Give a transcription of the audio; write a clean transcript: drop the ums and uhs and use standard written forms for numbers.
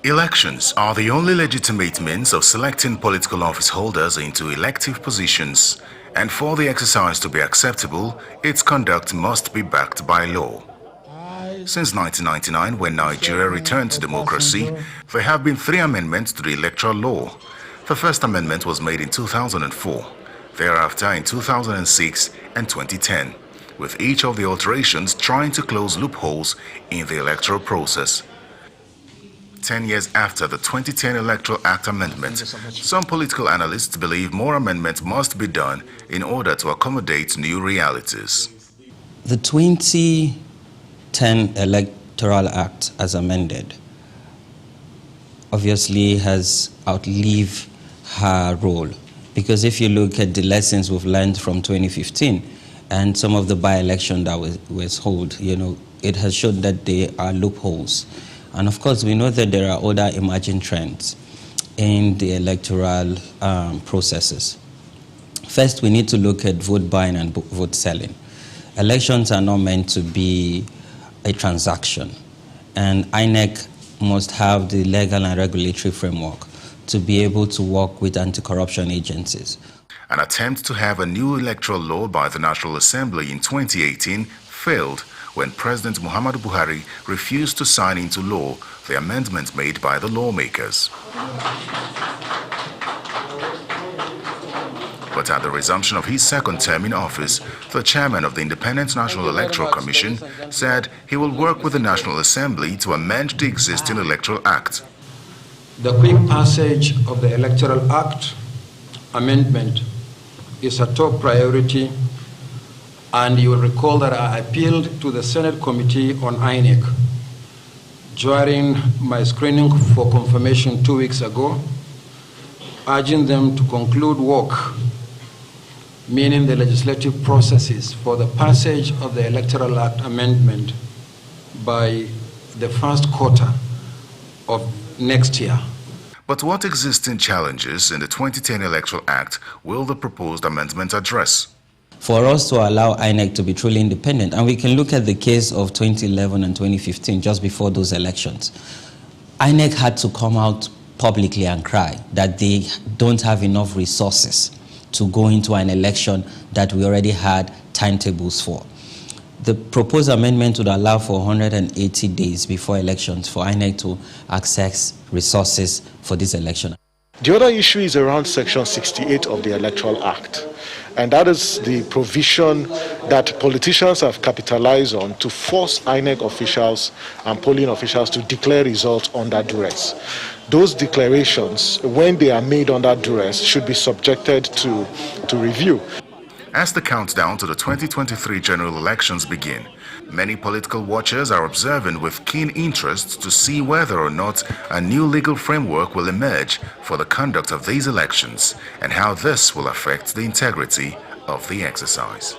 Elections are the only legitimate means of selecting political office holders into elective positions, and for the exercise to be acceptable, its conduct must be backed by law. Since 1999, when Nigeria returned to democracy, there have been 3 amendments to the electoral law. The first amendment was made in 2004, thereafter in 2006 and 2010, with each of the alterations trying to close loopholes in the electoral process. 10 years after the 2010 Electoral Act amendment, some political analysts believe more amendments must be done in order to accommodate new realities. The 2010 Electoral Act, as amended, obviously has outlived her role. Because if you look at the lessons we've learned from 2015 and some of the by-election that was held, it has shown that there are loopholes. And of course, we know that there are other emerging trends in the electoral processes. First, we need to look at vote buying and vote selling. Elections are not meant to be a transaction, and INEC must have the legal and regulatory framework to be able to work with anti-corruption agencies. An attempt to have a new electoral law by the National Assembly in 2018 failed when President Muhammadu Buhari refused to sign into law the amendment made by the lawmakers. But at the resumption of his second term in office, the chairman of the Independent National Electoral Commission said he will work with the National Assembly to amend the existing Electoral Act. The quick passage of the Electoral Act amendment is a top priority, and you will recall that I appealed to the Senate Committee on INEC during my screening for confirmation 2 weeks ago, urging them to conclude work, meaning the legislative processes for the passage of the Electoral Act amendment by the first quarter of next year. But what existing challenges in the 2010 Electoral Act will the proposed amendment address? For us to allow INEC to be truly independent, and we can look at the case of 2011 and 2015, just before those elections, INEC had to come out publicly and cry that they don't have enough resources to go into an election that we already had timetables for. The proposed amendment would allow for 180 days before elections for INEC to access resources for this election. The other issue is around Section 68 of the Electoral Act, and that is the provision that politicians have capitalized on to force INEC officials and polling officials to declare results under duress. Those declarations, when they are made under duress, should be subjected to review. As the countdown to the 2023 general elections begin, many political watchers are observing with keen interest to see whether or not a new legal framework will emerge for the conduct of these elections and how this will affect the integrity of the exercise.